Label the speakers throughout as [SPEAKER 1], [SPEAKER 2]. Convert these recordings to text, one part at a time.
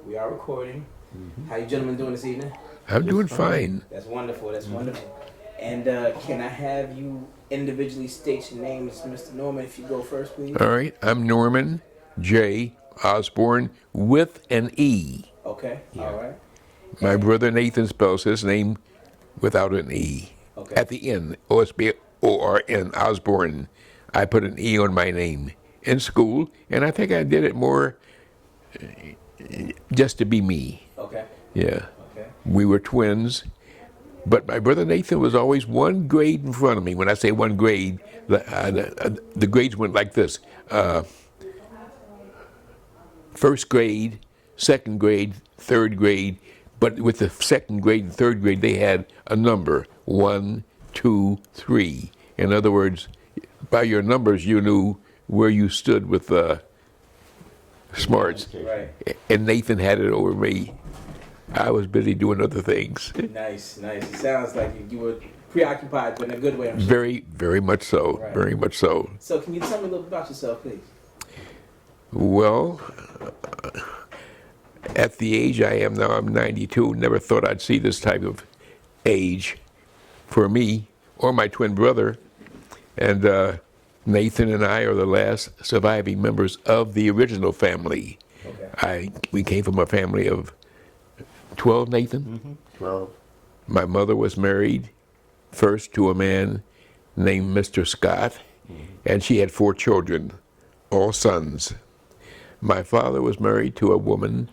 [SPEAKER 1] We are recording. How you gentlemen doing this evening?
[SPEAKER 2] I'm doing fine.
[SPEAKER 1] That's wonderful. That's wonderful. And can I have you individually state your names, Mr. Norman, if you go first, please?
[SPEAKER 2] All right, I'm Norman J. Osborne with an E.
[SPEAKER 1] Okay. All right.
[SPEAKER 2] My
[SPEAKER 1] And-
[SPEAKER 2] brother Nathan spells his name without an E.
[SPEAKER 1] Okay.
[SPEAKER 2] At the end, Osborn, Osborne. I put an E on my name in school, and I think I did it more just to be me.
[SPEAKER 1] Okay.
[SPEAKER 2] Yeah.
[SPEAKER 1] Okay.
[SPEAKER 2] We were twins, but my brother Nathan was always one grade in front of me. When I say one grade, the grades went like this. First grade, second grade, third grade, but with the second grade and third grade, they had a number, 1, 2, 3. In other words, by your numbers, you knew where you stood with smarts.
[SPEAKER 1] Right.
[SPEAKER 2] And Nathan had it over me. I was busy doing other things.
[SPEAKER 1] Nice. Nice. It sounds like you were preoccupied, but in a good way. I'm sure.
[SPEAKER 2] Very, very much so.
[SPEAKER 1] Right.
[SPEAKER 2] Very much so.
[SPEAKER 1] So, can you tell me a little bit about yourself, please?
[SPEAKER 2] Well, at the age I am now, I'm 92. Never thought I'd see this type of age for me or my twin brother. And Nathan and I are the last surviving members of the original family.
[SPEAKER 1] Okay.
[SPEAKER 2] We came from a family of 12, Nathan?
[SPEAKER 3] 12.
[SPEAKER 2] My mother was married first to a man named Mr. Scott, and she had 4 children, all sons. My father was married to a woman,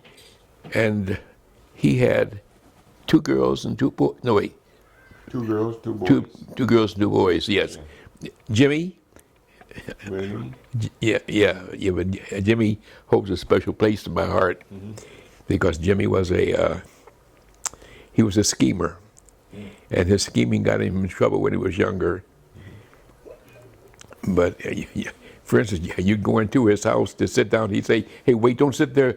[SPEAKER 2] and he had 2 girls and 2 boys. No, wait.
[SPEAKER 3] 2 girls, 2 boys.
[SPEAKER 2] Two girls and 2 boys, yes. Jimmy?
[SPEAKER 3] William.
[SPEAKER 2] Yeah, but Jimmy holds a special place in my heart because Jimmy was he was a schemer, and his scheming got him in trouble when he was younger. But for instance, you'd go into his house to sit down, he'd say, "Hey, wait, don't sit there.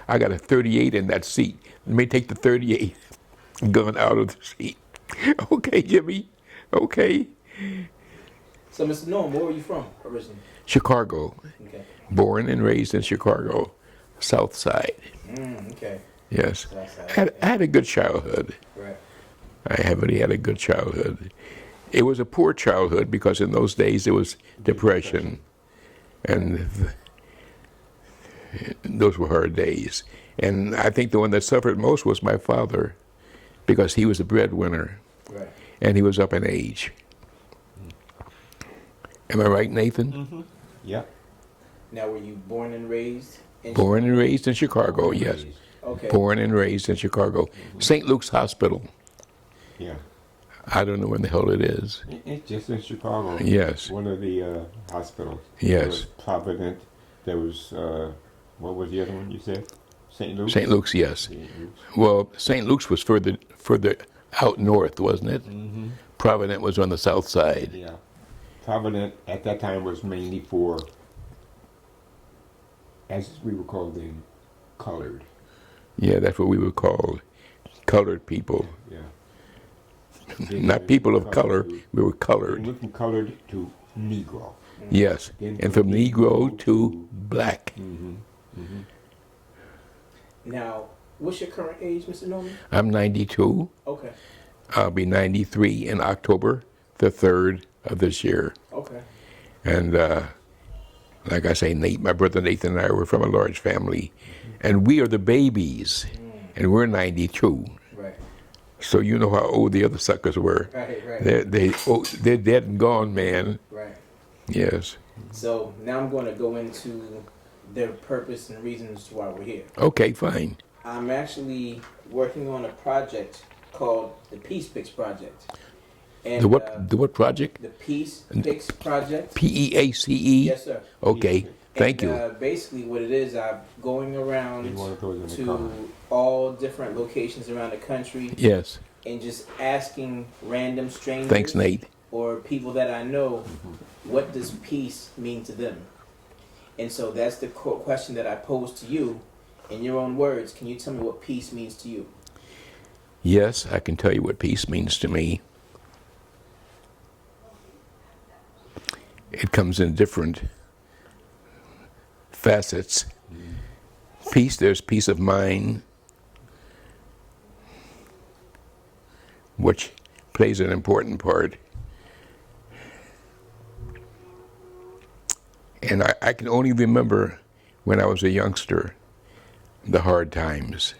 [SPEAKER 2] I got a 38 in that seat. Let me take the 38." Gun out of the seat. Okay, Jimmy. Okay.
[SPEAKER 1] So, Mr. Norman, where were you from originally?
[SPEAKER 2] Chicago.
[SPEAKER 1] Okay.
[SPEAKER 2] Born and raised in Chicago, South Side.
[SPEAKER 1] Okay.
[SPEAKER 2] Yes.
[SPEAKER 1] South Side,
[SPEAKER 2] I had a good childhood.
[SPEAKER 1] Right.
[SPEAKER 2] I really had a good childhood. It was a poor childhood because in those days there was depression. And those were hard days. And I think the one that suffered most was my father because he was a breadwinner.
[SPEAKER 1] Right.
[SPEAKER 2] And he was up in age. Am I right, Nathan?
[SPEAKER 3] Yeah.
[SPEAKER 1] Now, were you born and raised in
[SPEAKER 2] Born and raised in Chicago, yes.
[SPEAKER 1] Okay.
[SPEAKER 2] Born and raised in Chicago. St. Luke's Hospital.
[SPEAKER 3] Yeah.
[SPEAKER 2] I don't know where the hell it is.
[SPEAKER 3] It's just in Chicago.
[SPEAKER 2] Yes.
[SPEAKER 3] One of the hospitals.
[SPEAKER 2] Yes.
[SPEAKER 3] There was Provident. There was, what was the other one you said? St. Luke's?
[SPEAKER 2] St. Luke's, yes.
[SPEAKER 3] St. Luke's.
[SPEAKER 2] Well, St. Luke's was further out north, wasn't it? Provident was on the south side.
[SPEAKER 3] Yeah. Provident at that time was mainly for, as we were called then, colored.
[SPEAKER 2] Yeah, that's what we were called, colored people.
[SPEAKER 3] Yeah.
[SPEAKER 2] Not people of color, we were
[SPEAKER 3] We
[SPEAKER 2] colored.
[SPEAKER 3] went from colored to Negro.
[SPEAKER 2] Yes, and from Negro to black.
[SPEAKER 1] Now, what's your current age, Mr. Norman?
[SPEAKER 2] I'm 92.
[SPEAKER 1] Okay.
[SPEAKER 2] I'll be 93 in October the 3rd of this year.
[SPEAKER 1] Okay.
[SPEAKER 2] And like I say, my brother Nathan and I were from a large family. And we are the babies, and we're 92.
[SPEAKER 1] Right.
[SPEAKER 2] So you know how old the other suckers were.
[SPEAKER 1] Right.
[SPEAKER 2] They're dead and gone, man.
[SPEAKER 1] Right.
[SPEAKER 2] Yes.
[SPEAKER 1] So now I'm going to go into the purpose and reasons why we're here.
[SPEAKER 2] Okay, fine.
[SPEAKER 1] I'm actually working on a project called the Peace Picks Project. And,
[SPEAKER 2] The what project?
[SPEAKER 1] The Peace Picks Project.
[SPEAKER 2] PEACE?
[SPEAKER 1] Yes, sir.
[SPEAKER 2] Okay, thank
[SPEAKER 1] And,
[SPEAKER 2] you.
[SPEAKER 1] Basically, what it is, I'm going around
[SPEAKER 3] One of those in the
[SPEAKER 1] to
[SPEAKER 3] car.
[SPEAKER 1] all different locations around the country
[SPEAKER 2] Yes.
[SPEAKER 1] and just asking random strangers
[SPEAKER 2] Thanks, Nate.
[SPEAKER 1] or people that I know, what does peace mean to them? And so that's the question that I pose to you. In your own words, can you tell me what peace means to you?
[SPEAKER 2] Yes, I can tell you what peace means to me. It comes in different facets. Peace, there's peace of mind, which plays an important part. And I can only remember when I was a youngster, the hard times.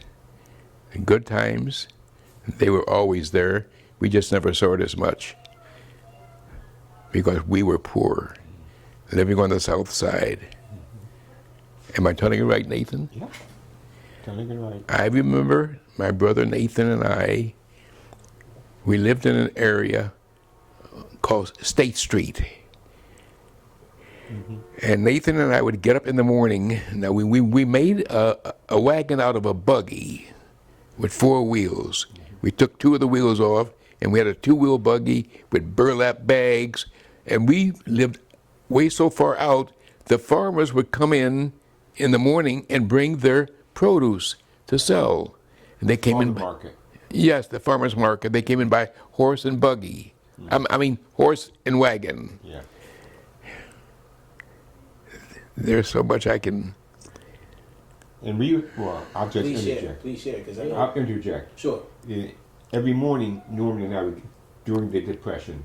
[SPEAKER 2] The good times, they were always there. We just never saw it as much because we were poor, living on the south side. Am I telling you right, Nathan?
[SPEAKER 3] Yeah. Telling it right.
[SPEAKER 2] I remember my brother Nathan and I, we lived in an area called State Street. And Nathan and I would get up in the morning. Now, we made a wagon out of a buggy with 4 wheels. We took 2 of the wheels off, and we had a 2-wheel buggy with burlap bags. And we lived way so far out, the farmers would come in the morning and bring their produce to sell. And they came in.
[SPEAKER 3] Market.
[SPEAKER 2] Yes, the farmers market. They came in by horse and buggy. I mean, horse and wagon.
[SPEAKER 3] Yeah.
[SPEAKER 2] There's so much I can.
[SPEAKER 3] And I'll just interject.
[SPEAKER 1] Please share, because I know.
[SPEAKER 3] I'll interject.
[SPEAKER 1] Sure.
[SPEAKER 3] Every morning, Norman and I would, during the Depression,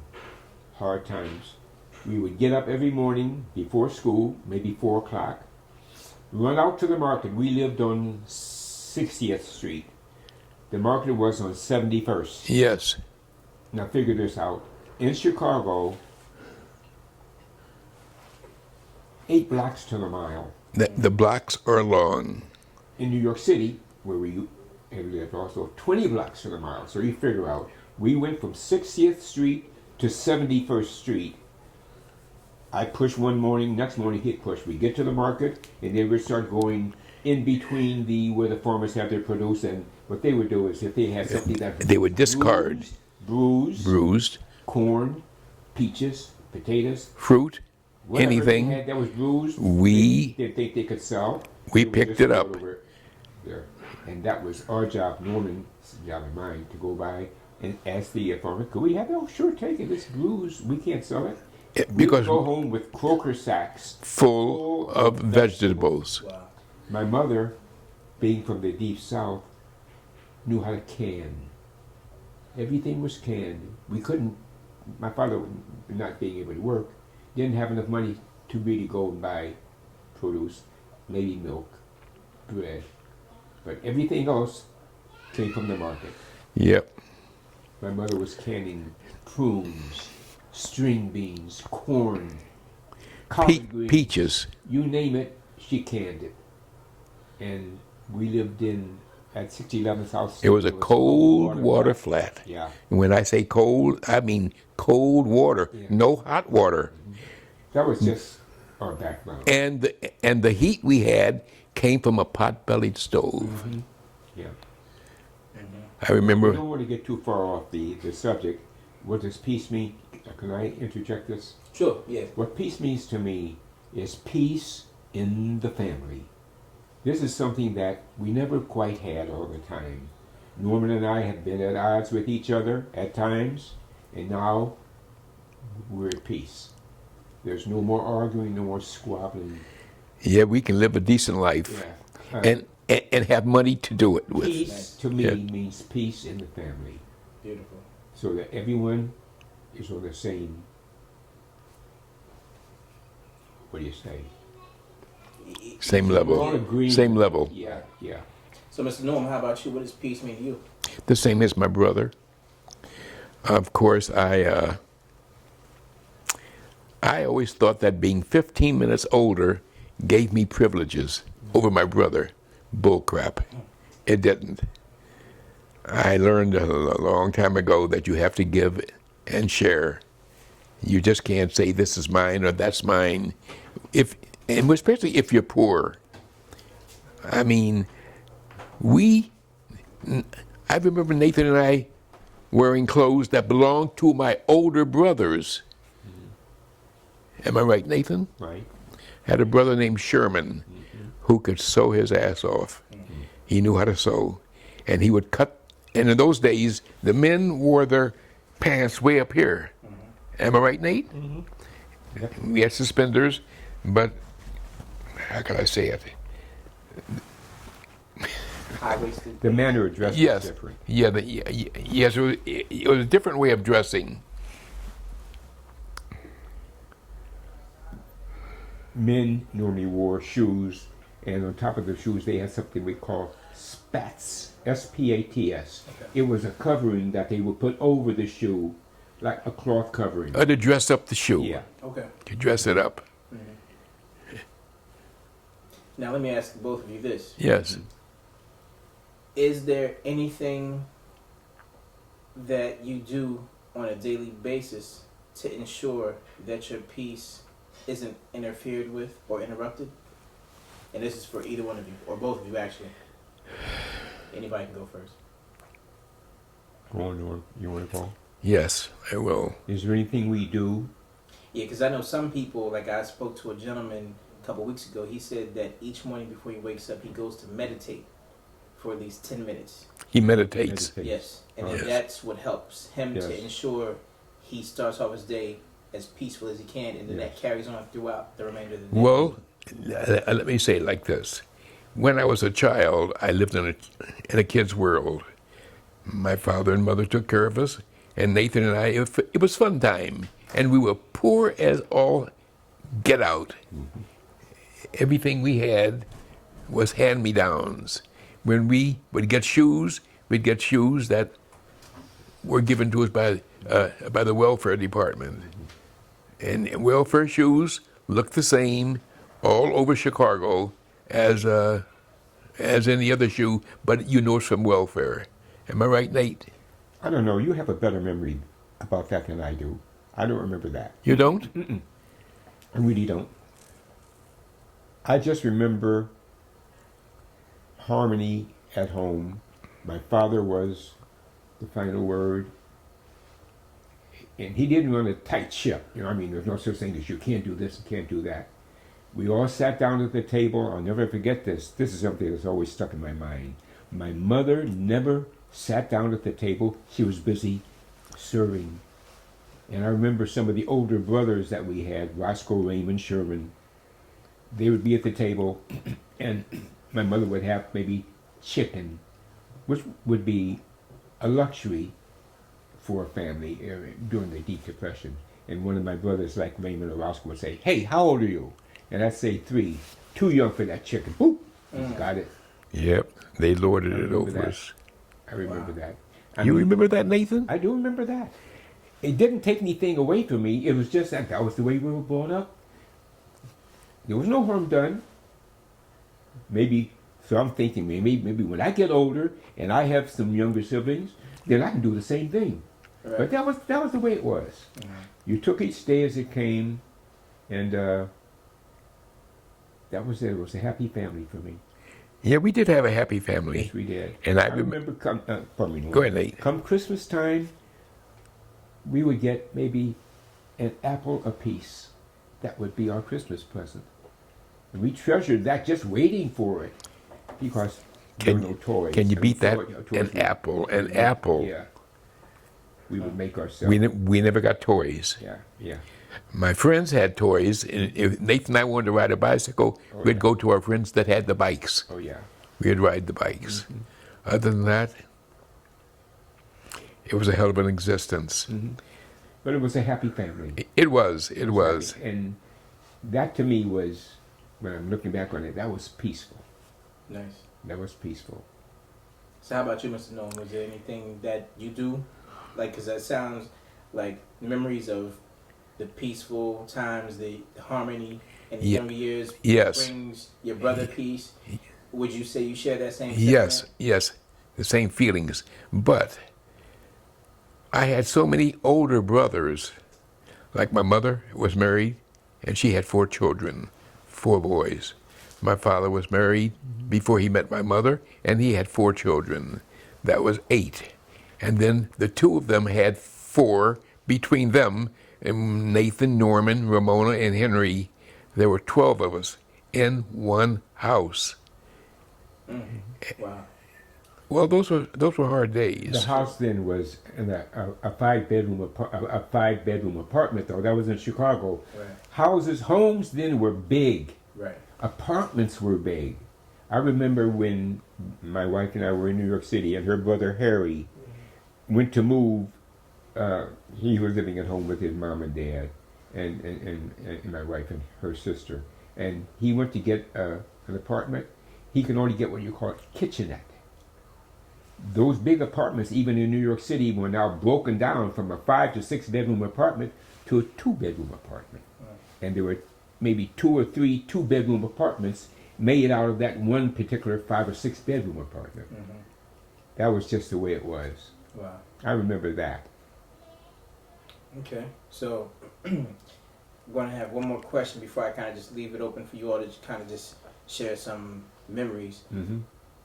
[SPEAKER 3] hard times, we would get up every morning before school, maybe 4 o'clock, run out to the market. We lived on 60th Street. The market was on 71st.
[SPEAKER 2] Yes.
[SPEAKER 3] Now figure this out. In Chicago, 8 blocks to the mile.
[SPEAKER 2] The blocks are long.
[SPEAKER 3] In New York City, where we had lived also, 20 blocks to the mile. So you figure out, we went from 60th Street to 71st Street. I push one morning, next morning he'd push. We get to the market, and they would start going in between where the farmers have their produce, and what they would do is if they had something that
[SPEAKER 2] They would discard.
[SPEAKER 3] bruised, corn, peaches, potatoes,
[SPEAKER 2] Fruit,
[SPEAKER 3] whatever
[SPEAKER 2] anything.
[SPEAKER 3] they had that was bruised,
[SPEAKER 2] We-
[SPEAKER 3] they didn't think they could sell.
[SPEAKER 2] we
[SPEAKER 3] they would
[SPEAKER 2] picked
[SPEAKER 3] just
[SPEAKER 2] it
[SPEAKER 3] throw
[SPEAKER 2] up.
[SPEAKER 3] over there. And that was our job, Norman's job and mine, to go by and ask the farmer, could we have it? Oh, sure, take it. It's bruised. We can't sell it. We
[SPEAKER 2] Because
[SPEAKER 3] would go home with croaker sacks
[SPEAKER 2] full of vegetables.
[SPEAKER 1] Wow.
[SPEAKER 3] My mother, being from the deep south, knew how to can. Everything was canned. We couldn't, my father, not being able to work, didn't have enough money to really go and buy produce, maybe milk, bread. But everything else came from the market.
[SPEAKER 2] Yep.
[SPEAKER 3] My mother was canning prunes, string beans, corn, collard greens.
[SPEAKER 2] Peaches.
[SPEAKER 3] You name it, she canned it. And we lived at 6011 South.
[SPEAKER 2] It was a cold water flat.
[SPEAKER 3] Yeah.
[SPEAKER 2] And when I say cold, I mean cold water,
[SPEAKER 3] Yeah.
[SPEAKER 2] no hot water.
[SPEAKER 3] That was just our background.
[SPEAKER 2] And the heat we had came from a pot-bellied stove.
[SPEAKER 3] Yeah.
[SPEAKER 2] I remember.
[SPEAKER 3] I don't want to get too far off the subject. What does peace mean? Can I interject this?
[SPEAKER 1] Sure, yeah.
[SPEAKER 3] What peace means to me is peace in the family. This is something that we never quite had all the time. Norman and I have been at odds with each other at times, and now we're at peace. There's no more arguing, no more squabbling.
[SPEAKER 2] Yeah, we can live a decent life
[SPEAKER 3] Yeah.
[SPEAKER 2] and have money to do it with.
[SPEAKER 3] Peace to me
[SPEAKER 2] Yeah.
[SPEAKER 3] means peace in the family,
[SPEAKER 1] Beautiful.
[SPEAKER 3] so that everyone is on the same. What do you say?
[SPEAKER 2] Same
[SPEAKER 3] We're all
[SPEAKER 2] level.
[SPEAKER 3] agreeing.
[SPEAKER 2] Same level.
[SPEAKER 3] Yeah, yeah.
[SPEAKER 1] So, Mr. Norm, how about you? What does peace mean to you?
[SPEAKER 2] The same as my brother. Of course, I always thought that being 15 minutes older gave me privileges over my brother. Bull crap. It didn't. I learned a long time ago that you have to give and share. You just can't say this is mine or that's mine. And especially if you're poor. I mean, I remember Nathan and I wearing clothes that belonged to my older brothers. Am I right, Nathan?
[SPEAKER 3] Right.
[SPEAKER 2] Had a brother named Sherman who could sew his ass off. He knew how to sew. And he would cut, and in those days, the men wore their pants way up here. Am I right, Nate?
[SPEAKER 3] Yep.
[SPEAKER 2] We had suspenders, but how can I say it?
[SPEAKER 1] high-waisted.
[SPEAKER 3] The manner of dress
[SPEAKER 2] Yes.
[SPEAKER 3] was different.
[SPEAKER 2] Yeah, yes, it was a different way of dressing.
[SPEAKER 3] Men normally wore shoes, and on top of the shoes they had something we call spats, S-P-A-T-S.
[SPEAKER 1] Okay.
[SPEAKER 3] It was a covering that they would put over the shoe, like a cloth covering.
[SPEAKER 2] To dress up the shoe.
[SPEAKER 3] Yeah.
[SPEAKER 1] Okay.
[SPEAKER 2] To dress it up.
[SPEAKER 1] Now let me ask both of you this:
[SPEAKER 2] Yes.
[SPEAKER 1] is there anything that you do on a daily basis to ensure that your peace isn't interfered with or interrupted? And this is for either one of you, or both of you, actually. Anybody can go first.
[SPEAKER 3] Go on, Norm. You want to go?
[SPEAKER 2] Yes, I will.
[SPEAKER 3] Is there anything we do?
[SPEAKER 1] Yeah, because I know some people, like I spoke to a gentleman a couple weeks ago, he said that each morning before he wakes up, he goes to meditate for at least 10 minutes.
[SPEAKER 2] He meditates.
[SPEAKER 1] Yes, and
[SPEAKER 2] Yes.
[SPEAKER 1] that's what helps him
[SPEAKER 3] Yes.
[SPEAKER 1] to ensure he starts off his day as peaceful as he can, and then that carries on throughout the remainder of the day.
[SPEAKER 2] Well, let me say it like this. When I was a child, I lived in a kid's world. My father and mother took care of us, and Nathan and I, it was fun time. And we were poor as all get out. Everything we had was hand-me-downs. When we would get shoes, we'd get shoes that were given to us by the welfare department. And welfare shoes looked the same all over Chicago as any other shoe, but you know it's from welfare. Am I right, Nate?
[SPEAKER 3] I don't know. You have a better memory about that than I do. I don't remember that.
[SPEAKER 2] You don't?
[SPEAKER 3] I really don't. I just remember harmony at home. My father was the final word. And he didn't run a tight ship. You know, I mean, there's no such thing as you can't do this and can't do that. We all sat down at the table. I'll never forget this. This is something that's always stuck in my mind. My mother never sat down at the table. She was busy serving. And I remember some of the older brothers that we had, Roscoe, Raymond, Sherman. They would be at the table, and my mother would have maybe chicken, which would be a luxury for a family during the Deep Depression. And one of my brothers, like Raymond or Roscoe, would say, "Hey, how old are you?" And I'd say 3. Too young for that chicken. Boop! Got it.
[SPEAKER 2] Yep, they lorded
[SPEAKER 3] I
[SPEAKER 2] it
[SPEAKER 3] remember
[SPEAKER 2] over
[SPEAKER 3] that.
[SPEAKER 2] us.
[SPEAKER 3] I remember that.
[SPEAKER 2] You remember that, Nathan?
[SPEAKER 3] I do remember that. It didn't take anything away from me. It was just that was the way we were brought up. There was no harm done. Maybe, so I'm thinking maybe when I get older and I have some younger siblings, then I can do the same thing.
[SPEAKER 1] Right.
[SPEAKER 3] But that was the way it was. You took each day as it came, and that was it. It was a happy family for me.
[SPEAKER 2] Yeah, we did have a happy family.
[SPEAKER 3] Yes, we did.
[SPEAKER 2] And I
[SPEAKER 3] remember pardon me,
[SPEAKER 2] Go ahead, Nate.
[SPEAKER 3] come Christmas time, we would get maybe an apple apiece. That would be our Christmas present. And we treasured that, just waiting for it, because there were no toys.
[SPEAKER 2] Can you
[SPEAKER 3] I
[SPEAKER 2] beat
[SPEAKER 3] mean,
[SPEAKER 2] that?
[SPEAKER 3] toys
[SPEAKER 2] An apple, an apple.
[SPEAKER 3] Yeah. We would make ourselves.
[SPEAKER 2] We never got toys.
[SPEAKER 3] Yeah.
[SPEAKER 2] My friends had toys, and if Nathan and I wanted to ride a bicycle,
[SPEAKER 3] Oh,
[SPEAKER 2] we'd
[SPEAKER 3] yeah.
[SPEAKER 2] go to our friends that had the bikes.
[SPEAKER 3] Oh, yeah.
[SPEAKER 2] We'd ride the bikes. Other than that, it was a hell of an existence.
[SPEAKER 3] But it was a happy family.
[SPEAKER 2] It was. It was.
[SPEAKER 3] And that to me was, when I'm looking back on it, that was peaceful.
[SPEAKER 1] Nice.
[SPEAKER 3] That was peaceful.
[SPEAKER 1] So how about you, Mr. Noam? Was there anything that you do? Like, because that sounds like memories of the peaceful times, the harmony in the younger years
[SPEAKER 2] Yes.
[SPEAKER 1] brings your brother peace. Would you say you share that same
[SPEAKER 2] Yes,
[SPEAKER 1] sentiment?
[SPEAKER 2] yes, the same feelings. But I had so many older brothers. Like my mother was married, and she had 4 children, 4 boys. My father was married before he met my mother, and he had 4 children. That was 8. And then the 2 of them had 4 between them, and Nathan, Norman, Ramona, and Henry. There were 12 of us in one house.
[SPEAKER 1] Wow.
[SPEAKER 2] Well, those were hard days.
[SPEAKER 3] The house then was in a 5-bedroom a 5-bedroom apartment, though. That was in Chicago.
[SPEAKER 1] Right.
[SPEAKER 3] Homes then were big.
[SPEAKER 1] Right.
[SPEAKER 3] Apartments were big. I remember when My wife and I were in New York City, and her brother Harry went to move. He was living at home with his mom and dad, and my wife and her sister. And he went to get an apartment. He could only get what you call a kitchenette. Those big apartments, even in New York City, were now broken down from a 5 to 6 bedroom apartment to a 2-bedroom apartment. And there were maybe 2 or 3 2-bedroom apartments made out of that one particular 5 or 6 bedroom apartment. That was just the way it was.
[SPEAKER 1] Wow.
[SPEAKER 3] I remember that.
[SPEAKER 1] Okay, so I'm going to have one more question before I kind of just leave it open for you all to kind of just share some memories.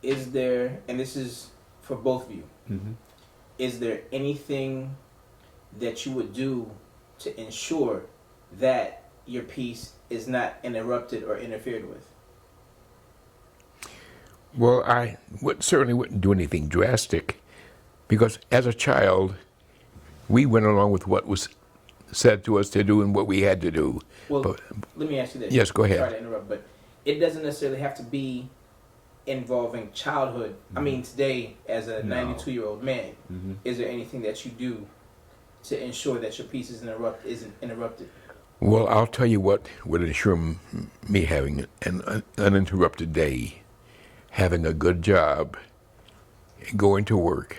[SPEAKER 1] Is there, and this is for both of you, is there anything that you would do to ensure that your peace is not interrupted or interfered with?
[SPEAKER 2] Well, I certainly wouldn't do anything drastic, because as a child, we went along with what was said to us to do and what we had to do.
[SPEAKER 1] Well,
[SPEAKER 2] But,
[SPEAKER 1] let me ask you this.
[SPEAKER 2] yes, go ahead.
[SPEAKER 1] Sorry to interrupt, but it doesn't necessarily have to be involving childhood. I mean, today, as a 92-year-old man, is there anything that you do to ensure that your peace isn't interrupted?
[SPEAKER 2] Well, I'll tell you what would ensure me having an uninterrupted day: having a good job, going to work,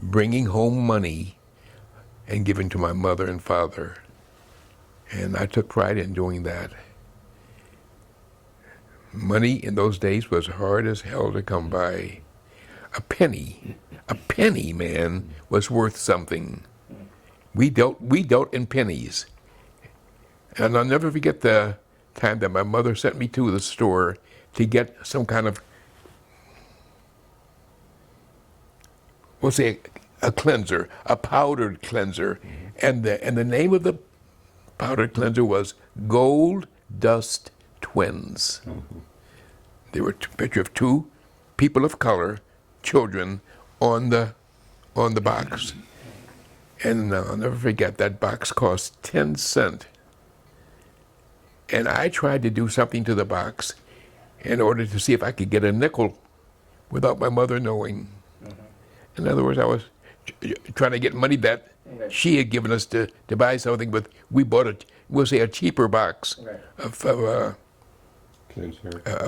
[SPEAKER 2] bringing home money, and giving to my mother and father. And I took pride in doing that. Money in those days was hard as hell to come by. A penny, man, was worth something. We dealt in pennies. And I'll never forget the time that my mother sent me to the store to get some kind of, we'll say, a cleanser, a powdered cleanser. And the name of the powdered cleanser was Gold Dust Twins. They were a picture of 2 people of color, children, on the box. And I'll never forget, that box cost 10 cents. And I tried to do something to the box in order to see if I could get a nickel without my mother knowing. In other words, I was trying to get money that she had given us to buy something, but we bought we'll say, a cheaper box of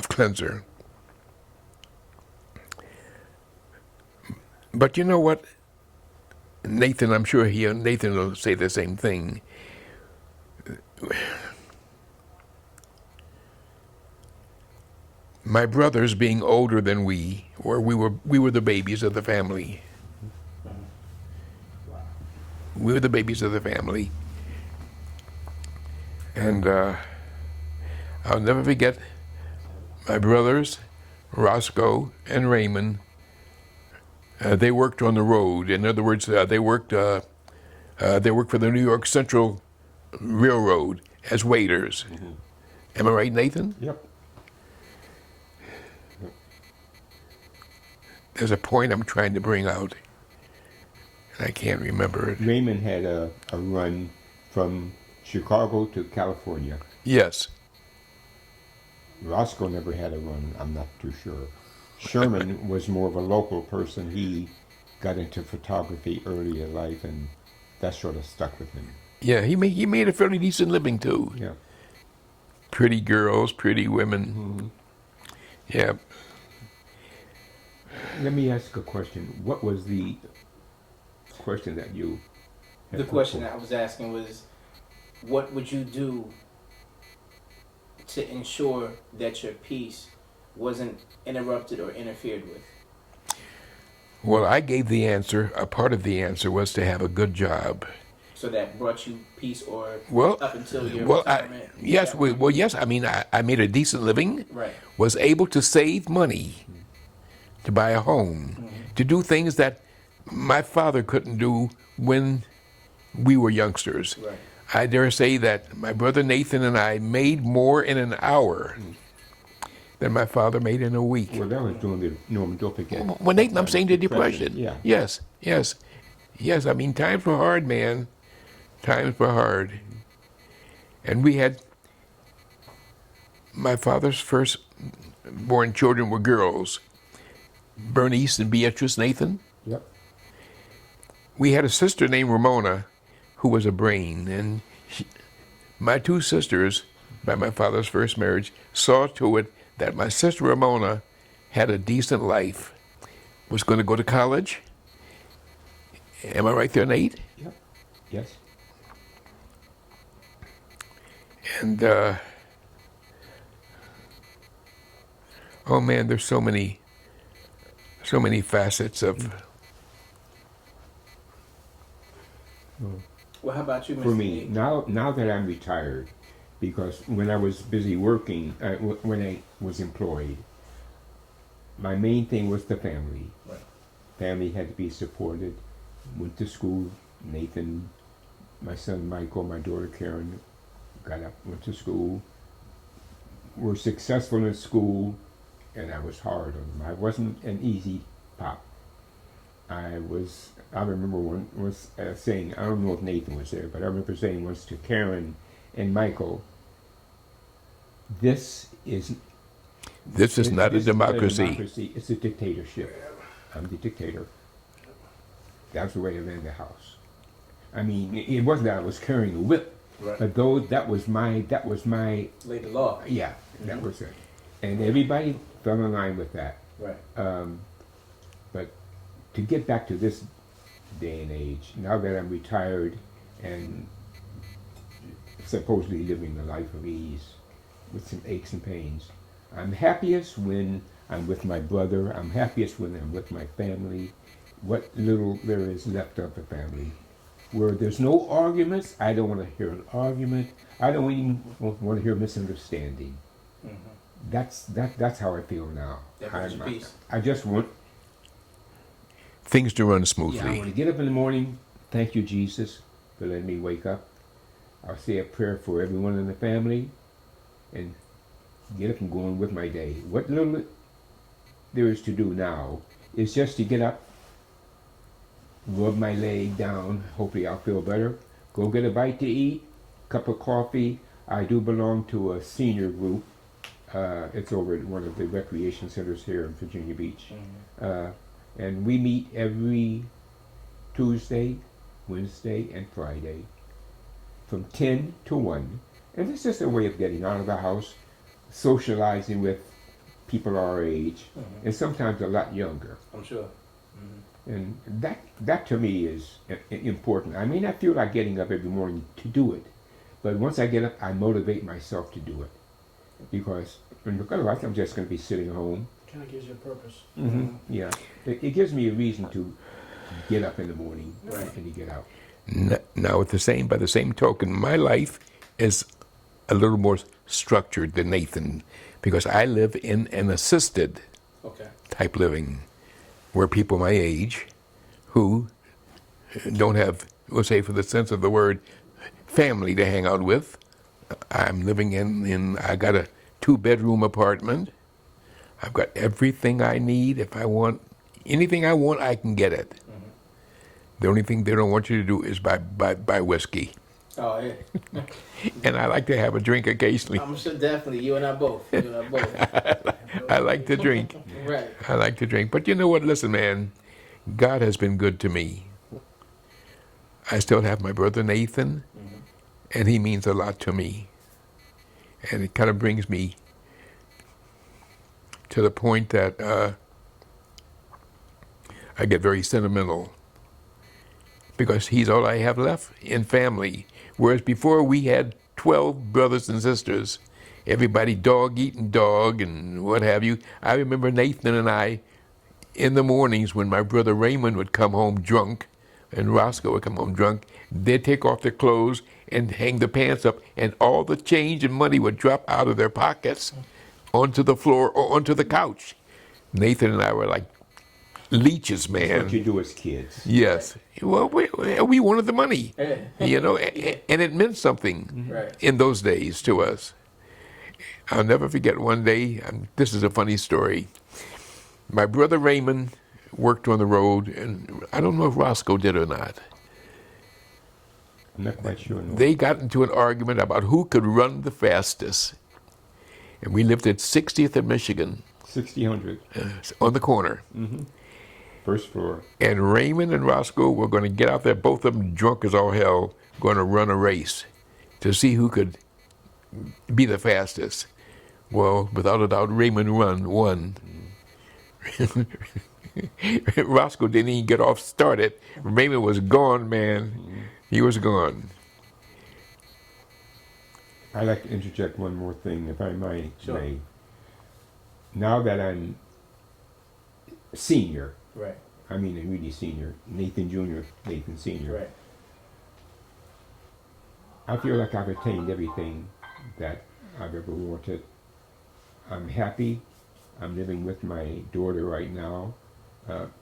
[SPEAKER 2] cleanser. But you know what, Nathan, I'm sure Nathan will say the same thing. My brothers being older than we were the babies of the family. We were the babies of the family. And I'll never forget my brothers, Roscoe and Raymond. They worked on the road. In other words, they worked for the New York Central Railroad as waiters. Am I right, Nathan?
[SPEAKER 3] Yep.
[SPEAKER 2] There's a point I'm trying to bring out, and I can't remember it.
[SPEAKER 3] Raymond had a run from Chicago to California.
[SPEAKER 2] Yes.
[SPEAKER 3] Roscoe never had a run, I'm not too sure. Sherman was more of a local person. He got into photography early in life, and that sort of stuck with him.
[SPEAKER 2] Yeah, he made a fairly decent living too.
[SPEAKER 3] Yeah.
[SPEAKER 2] Pretty girls, pretty women. Yeah.
[SPEAKER 3] Let me ask a question. What was the question that you had?
[SPEAKER 1] The question I was asking was, what would you do to ensure that your peace wasn't interrupted or interfered with?
[SPEAKER 2] Well, I gave the answer. A part of the answer was to have a good job.
[SPEAKER 1] So that brought you peace, or up until your retirement?
[SPEAKER 2] Yes. Yes. I mean, I made a decent living.
[SPEAKER 1] Right.
[SPEAKER 2] Was able to save money to buy a home, to do things that my father couldn't do when we were youngsters.
[SPEAKER 1] Right.
[SPEAKER 2] I dare say that my brother Nathan and I made more in an hour than my father made in a week.
[SPEAKER 3] Well, that was during the Norman Doping.
[SPEAKER 2] Well, Nathan, I'm saying the Depression.
[SPEAKER 3] Yeah.
[SPEAKER 2] Yes. I mean, times were hard, man. Times were hard. And we had, my father's first born children were girls. Bernice and Beatrice Nathan.
[SPEAKER 3] Yep.
[SPEAKER 2] We had a sister named Ramona who was a brain, and my two sisters, by my father's first marriage, saw to it that my sister Ramona had a decent life, was going to go to college. Am I right there, Nate?
[SPEAKER 3] Yep. Yes.
[SPEAKER 2] And, oh man, there's so many facets of.
[SPEAKER 1] Well, how about you, Mr.
[SPEAKER 3] For me,
[SPEAKER 1] Nate?
[SPEAKER 3] now that I'm retired, because when I was busy working, when I was employed, my main thing was the family.
[SPEAKER 1] Right.
[SPEAKER 3] Family had to be supported. Went to school. Nathan, my son Michael, my daughter Karen, got up, went to school. Were successful in school, and I was hard on them. I wasn't an easy pop. I remember one was saying, I don't know if Nathan was there, but I remember saying once to Karen and Michael, this is
[SPEAKER 2] Not a democracy.
[SPEAKER 3] democracy. It's a dictatorship. I'm the dictator. That's the way to run the house. I mean, it wasn't that I was carrying a whip,
[SPEAKER 1] Right.
[SPEAKER 3] but though that was my
[SPEAKER 1] Lay the law.
[SPEAKER 3] yeah, that was it. And everybody fell in line with that.
[SPEAKER 1] Right.
[SPEAKER 3] But to get back to this day and age, now that I'm retired and supposedly living the life of ease with some aches and pains, I'm happiest when I'm with my brother. I'm happiest when I'm with my family. What little there is left of the family. Where there's no arguments, I don't want to hear an argument. I don't even want to hear misunderstanding.
[SPEAKER 1] Mm-hmm.
[SPEAKER 3] That's how I feel now.
[SPEAKER 1] That brings you peace.
[SPEAKER 3] I just want
[SPEAKER 2] Things to run
[SPEAKER 3] I
[SPEAKER 2] smoothly.
[SPEAKER 3] want to get up in the morning. Thank you, Jesus, for letting me wake up. I'll say a prayer for everyone in the family, and get up and go on with my day. What little there is to do now is just to get up, rub my leg down. Hopefully, I'll feel better. Go get a bite to eat, cup of coffee. I do belong to a senior group. It's over at one of the recreation centers here in Virginia Beach.
[SPEAKER 1] Mm-hmm.
[SPEAKER 3] And we meet every Tuesday, Wednesday, and Friday from 10 to 1. And it's just a way of getting out of the house, socializing with people our age,
[SPEAKER 1] Mm-hmm.
[SPEAKER 3] and sometimes a lot younger.
[SPEAKER 1] I'm sure. Mm-hmm.
[SPEAKER 3] And that to me is important. I may not feel like getting up every morning to do it, but once I get up, I motivate myself to do it. Because otherwise I'm just going to be sitting home.
[SPEAKER 4] Kind of gives you a purpose.
[SPEAKER 3] Mm-hmm. Yeah, it gives me a reason to get up in the morning
[SPEAKER 1] Right.
[SPEAKER 3] and to get out.
[SPEAKER 2] Now, by the same token, my life is a little more structured than Nathan, because I live in an assisted
[SPEAKER 1] Okay.
[SPEAKER 2] type living, where people my age, who don't have, we'll say for the sense of the word, family to hang out with. I'm living I got a 2-bedroom apartment. I've got everything I need. If I want anything I want, I can get it.
[SPEAKER 1] Mm-hmm.
[SPEAKER 2] The only thing they don't want you to do is buy whiskey.
[SPEAKER 1] Oh yeah.
[SPEAKER 2] And I like to have a drink occasionally.
[SPEAKER 1] I'm sure definitely you and I both. You and I both.
[SPEAKER 2] I like to drink.
[SPEAKER 1] Right.
[SPEAKER 2] I like to drink. But you know what? Listen, man, God has been good to me. I still have my brother Nathan,
[SPEAKER 1] Mm-hmm.
[SPEAKER 2] and he means a lot to me. And it kind of brings me to the point that I get very sentimental, because he's all I have left in family. Whereas before we had 12 brothers and sisters, everybody dog eating dog and what have you. I remember Nathan and I, in the mornings when my brother Raymond would come home drunk and Roscoe would come home drunk, they'd take off their clothes and hang the pants up, and all the change and money would drop out of their pockets onto the floor or onto the couch. Nathan and I were like leeches,
[SPEAKER 3] That's
[SPEAKER 2] man.
[SPEAKER 3] what you do as kids.
[SPEAKER 2] Yes. Well, we wanted the money,
[SPEAKER 1] Yeah.
[SPEAKER 2] you know, and it meant something
[SPEAKER 1] Right.
[SPEAKER 2] in those days to us. I'll never forget one day, this is a funny story. My brother Raymond worked on the road, and I don't know if Roscoe did or not.
[SPEAKER 3] I'm not quite sure. No.
[SPEAKER 2] They got into an argument about who could run the fastest. And we lived at 60th and Michigan.
[SPEAKER 3] 6000.
[SPEAKER 2] on the corner.
[SPEAKER 3] First floor.
[SPEAKER 2] And Raymond and Roscoe were going to get out there, both of them drunk as all hell, going to run a race to see who could be the fastest. Well, without a doubt, Raymond won. Roscoe didn't even get off started. Raymond was gone, man. He was gone.
[SPEAKER 3] I'd like to interject one more thing, if I might.
[SPEAKER 1] Sure.
[SPEAKER 3] May. Now that I'm senior,
[SPEAKER 1] Right.
[SPEAKER 3] I mean really senior, Nathan Jr., Nathan Senior,
[SPEAKER 1] Right.
[SPEAKER 3] I feel like I've attained everything that I've ever wanted. I'm happy. I'm living with my daughter right now.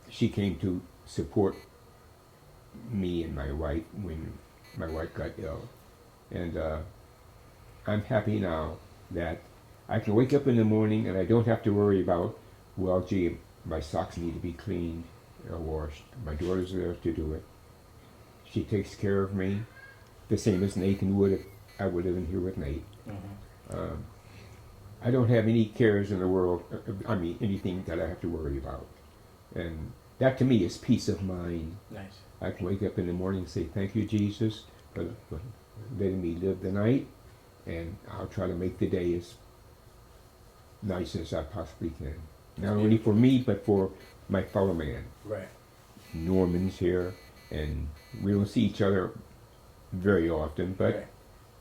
[SPEAKER 3] She came to support me and my wife when my wife got ill. And I'm happy now that I can wake up in the morning and I don't have to worry about, well, gee, my socks need to be cleaned or washed. My daughter's there to do it. She takes care of me the same as Nathan would if I were living here with Nate. I don't have any cares in the world, anything that I have to worry about. And that to me is peace of mind.
[SPEAKER 1] Nice.
[SPEAKER 3] I can wake up in the morning and say, thank you, Jesus, for letting me live the night, and I'll try to make the day as nice as I possibly can. Not only for me, but for my fellow man.
[SPEAKER 1] Right.
[SPEAKER 3] Norman's here, and we don't see each other very often, but
[SPEAKER 1] Right.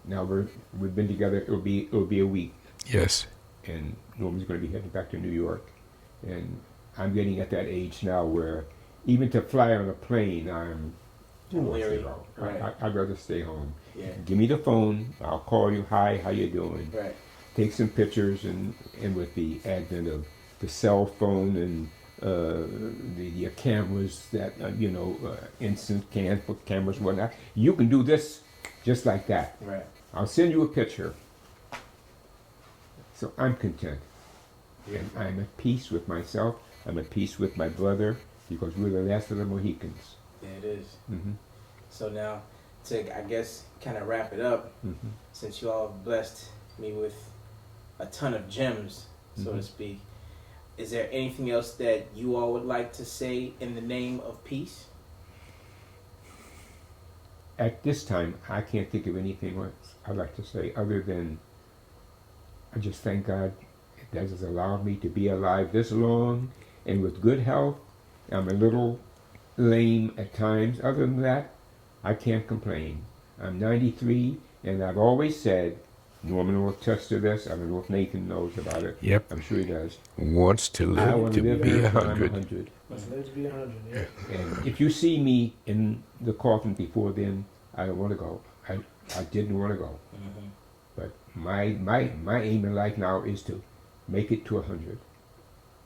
[SPEAKER 3] now we've been together. It'll be a week,
[SPEAKER 2] Yes.
[SPEAKER 3] and Norman's going to be heading back to New York, and I'm getting at that age now where even to fly on a plane, I'm
[SPEAKER 1] Leery.
[SPEAKER 3] I,
[SPEAKER 1] Right.
[SPEAKER 3] I'd rather stay home.
[SPEAKER 1] Yeah.
[SPEAKER 3] Give me the phone. I'll call you. Hi, how you doing?
[SPEAKER 1] Right.
[SPEAKER 3] Take some pictures, and with the advent of the cell phone and the cameras that instant cameras and whatnot, you can do this just like that.
[SPEAKER 1] Right.
[SPEAKER 3] I'll send you a picture. So I'm content, and I'm at peace with myself. I'm at peace with my brother, because we're the last of the Mohicans.
[SPEAKER 1] Yeah, it is.
[SPEAKER 3] Mm-hmm.
[SPEAKER 1] So now, to I guess kind of wrap it up,
[SPEAKER 3] Mm-hmm.
[SPEAKER 1] since you all have blessed me with a ton of gems, so to
[SPEAKER 3] Mhm.
[SPEAKER 1] speak, is there anything else that you all would like to say in the name of peace?
[SPEAKER 3] At this time, I can't think of anything else I'd like to say other than I just thank God that has allowed me to be alive this long and with good health. I'm a little lame at times. Other than that, I can't complain. I'm 93, and I've always said, Norman will attest to this. I don't know if Nathan knows about it.
[SPEAKER 2] Yep.
[SPEAKER 3] I'm sure he does.
[SPEAKER 2] Wants to
[SPEAKER 3] I
[SPEAKER 2] live
[SPEAKER 3] want
[SPEAKER 2] to
[SPEAKER 3] live
[SPEAKER 2] be
[SPEAKER 3] till I'm
[SPEAKER 2] 100.
[SPEAKER 3] 100.
[SPEAKER 4] Must live to be 100, yeah.
[SPEAKER 3] And if you see me in the coffin before then, I don't want to go. I didn't want to go.
[SPEAKER 1] Mm-hmm.
[SPEAKER 3] But my aim in life now is to make it to 100.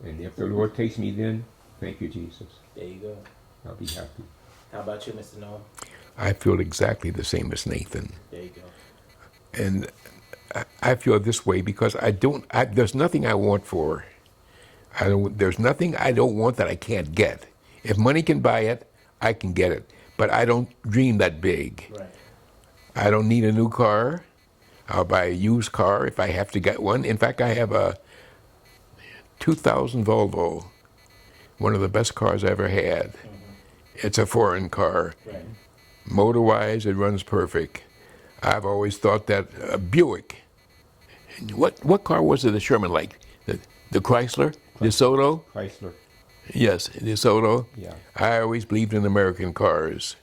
[SPEAKER 3] And if the Lord takes me then, thank you, Jesus.
[SPEAKER 1] There you go.
[SPEAKER 3] I'll be happy.
[SPEAKER 1] How about you, Mr. Noah?
[SPEAKER 2] I feel exactly the same as Nathan.
[SPEAKER 1] There you go.
[SPEAKER 2] And I feel this way because there's nothing I want for. There's nothing I don't want that I can't get. If money can buy it, I can get it. But I don't dream that big.
[SPEAKER 1] Right.
[SPEAKER 2] I don't need a new car. I'll buy a used car if I have to get one. In fact, I have a 2000 Volvo, one of the best cars I ever had.
[SPEAKER 1] Mm-hmm.
[SPEAKER 2] It's a foreign car.
[SPEAKER 1] Right.
[SPEAKER 2] Motor-wise, it runs perfect. I've always thought that a Buick. What car was it that Sherman liked? The Chrysler? DeSoto?
[SPEAKER 3] Chrysler.
[SPEAKER 2] Yes, DeSoto.
[SPEAKER 3] Yeah.
[SPEAKER 2] I always believed in American cars.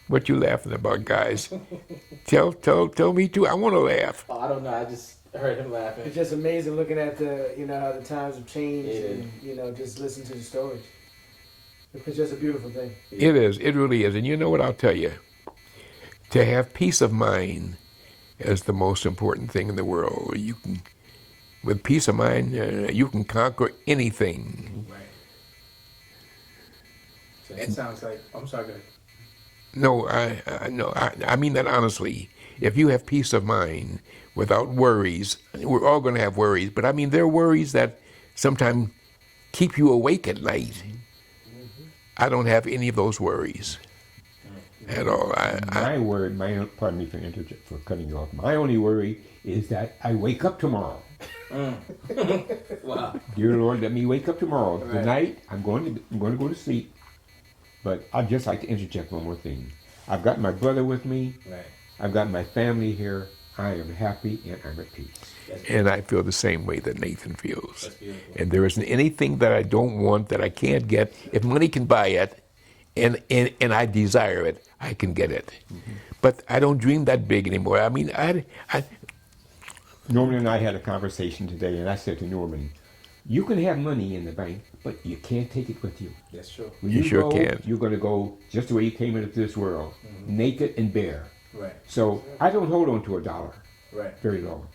[SPEAKER 2] What you laughing about, guys? Tell me too. I want to laugh.
[SPEAKER 1] Oh, I don't know. I just heard him
[SPEAKER 4] It's
[SPEAKER 1] laughing.
[SPEAKER 4] just amazing looking at how the times have changed
[SPEAKER 1] Yeah.
[SPEAKER 4] and, just listen to the stories. It's just a beautiful thing.
[SPEAKER 2] It is. It really is. And you know what I'll tell you? To have peace of mind is the most important thing in the world. With peace of mind, you can conquer anything.
[SPEAKER 1] Right. So that sounds like. I'm sorry. Go ahead.
[SPEAKER 2] No, I mean that honestly. If you have peace of mind without worries, we're all going to have worries, but I mean there are worries that sometimes keep you awake at night. I don't have any of those worries at all.
[SPEAKER 3] Pardon me for cutting you off. My only worry is that I wake up tomorrow.
[SPEAKER 1] Wow.
[SPEAKER 3] Dear Lord, let me wake up tomorrow.
[SPEAKER 1] Right.
[SPEAKER 3] Tonight, I'm going to go to sleep. But I'd just like to interject one more thing. I've got my brother with me.
[SPEAKER 1] Right.
[SPEAKER 3] I've got my family here. I am happy and I'm at peace.
[SPEAKER 1] That's
[SPEAKER 2] And
[SPEAKER 1] beautiful.
[SPEAKER 2] I feel the same way that Nathan feels.
[SPEAKER 1] That's beautiful.
[SPEAKER 2] And there isn't anything that I don't want that I can't get. If money can buy it, and I desire it, I can get it. But I don't dream that big anymore. I mean,
[SPEAKER 3] Norman and I had a conversation today, and I said to Norman, you can have money in the bank, but you can't take it with you.
[SPEAKER 1] That's true.
[SPEAKER 3] When
[SPEAKER 2] You sure
[SPEAKER 3] go,
[SPEAKER 2] can.
[SPEAKER 3] You're going to go just the way you came into this world, naked and bare.
[SPEAKER 1] Right.
[SPEAKER 3] So I don't hold on to a dollar
[SPEAKER 1] Right.
[SPEAKER 3] very long.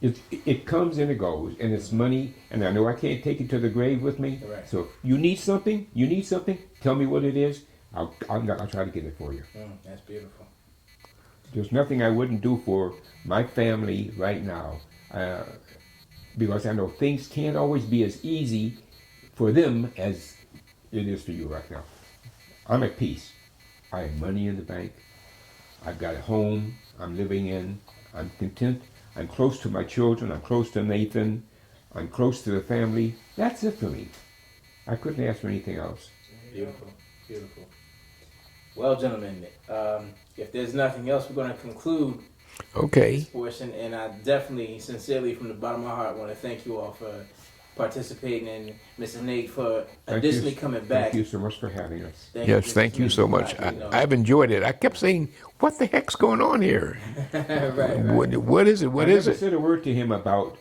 [SPEAKER 3] It comes and it goes, and it's money, and I know I can't take it to the grave with me.
[SPEAKER 1] Right.
[SPEAKER 3] So if you need something, tell me what it is. I'll try to get it for you.
[SPEAKER 1] That's beautiful.
[SPEAKER 3] There's nothing I wouldn't do for my family right now, because I know things can't always be as easy for them as it is for you right now. I'm at peace. I have money in the bank. I've got a home I'm living in. I'm content. I'm close to my children. I'm close to Nathan. I'm close to the family. That's it for me. I couldn't ask for anything else.
[SPEAKER 1] Beautiful. Beautiful. Well, gentlemen, if there's nothing else, we're going to conclude
[SPEAKER 2] okay.
[SPEAKER 1] this portion. And I definitely, sincerely, from the bottom of my heart, want to thank you all for participating, and Mr. Nate for additionally coming back.
[SPEAKER 3] Thank you so much for having us.
[SPEAKER 2] Yes, thank you so much. I've enjoyed it. I kept saying, what the heck's going on here?
[SPEAKER 1] right.
[SPEAKER 2] What is it? What is
[SPEAKER 3] I never
[SPEAKER 2] it?
[SPEAKER 3] said a word to him about.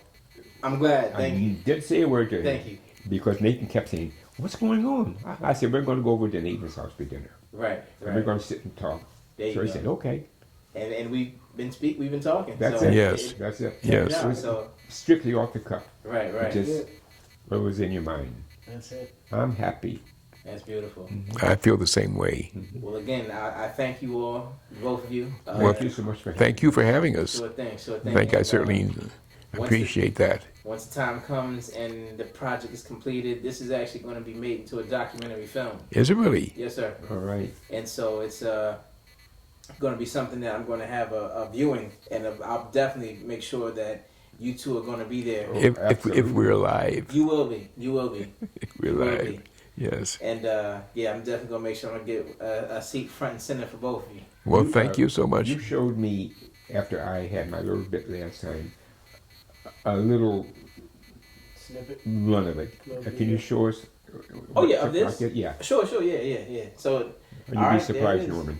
[SPEAKER 1] I'm glad.
[SPEAKER 3] I
[SPEAKER 1] Thank you.
[SPEAKER 3] didn't say a word to him.
[SPEAKER 1] Thank you.
[SPEAKER 3] Because Nathan kept saying, "What's going on?" I said, "We're going to go over to Nathan's house for dinner.
[SPEAKER 1] Right.
[SPEAKER 3] And we're going to sit and talk."
[SPEAKER 1] There you
[SPEAKER 3] So he
[SPEAKER 1] go.
[SPEAKER 3] said, "Okay,
[SPEAKER 1] And we've been talking.
[SPEAKER 3] that's
[SPEAKER 1] so
[SPEAKER 3] it.
[SPEAKER 2] Yes.
[SPEAKER 3] That's it."
[SPEAKER 2] Yes.
[SPEAKER 1] Yeah, so
[SPEAKER 3] Strictly off the cuff.
[SPEAKER 1] right.
[SPEAKER 3] Just what was in your mind.
[SPEAKER 4] That's it.
[SPEAKER 3] I'm happy.
[SPEAKER 1] That's beautiful.
[SPEAKER 2] I feel the same way.
[SPEAKER 1] Well, again, I thank you all, both of you.
[SPEAKER 3] Thank you so much for having
[SPEAKER 2] Thank you for having us.
[SPEAKER 1] Sure thing.
[SPEAKER 2] I think I
[SPEAKER 1] And,
[SPEAKER 2] certainly appreciate that.
[SPEAKER 1] Once the time comes and the project is completed, this is actually going to be made into a documentary film.
[SPEAKER 2] Is it really?
[SPEAKER 1] Yes, sir.
[SPEAKER 3] All right.
[SPEAKER 1] And so it's going to be something that I'm going to have a viewing, and I'll definitely make sure that you two are going to be there.
[SPEAKER 2] If we're alive.
[SPEAKER 1] You will be. You will be.
[SPEAKER 2] We're
[SPEAKER 1] You will
[SPEAKER 2] alive.
[SPEAKER 1] be.
[SPEAKER 2] Yes.
[SPEAKER 1] And yeah, I'm definitely going to make sure I'm going to get a seat front and center for both of you.
[SPEAKER 2] Well, thank you so much.
[SPEAKER 3] You showed me after I had my little bit last time a little
[SPEAKER 4] Snippet.
[SPEAKER 3] run of it. Can you show us?
[SPEAKER 1] Oh, yeah, of this?
[SPEAKER 3] Yeah.
[SPEAKER 1] Sure. Yeah. So
[SPEAKER 3] You'd
[SPEAKER 1] All
[SPEAKER 3] be
[SPEAKER 1] right, there it
[SPEAKER 3] surprised,
[SPEAKER 1] is.
[SPEAKER 3] Norman.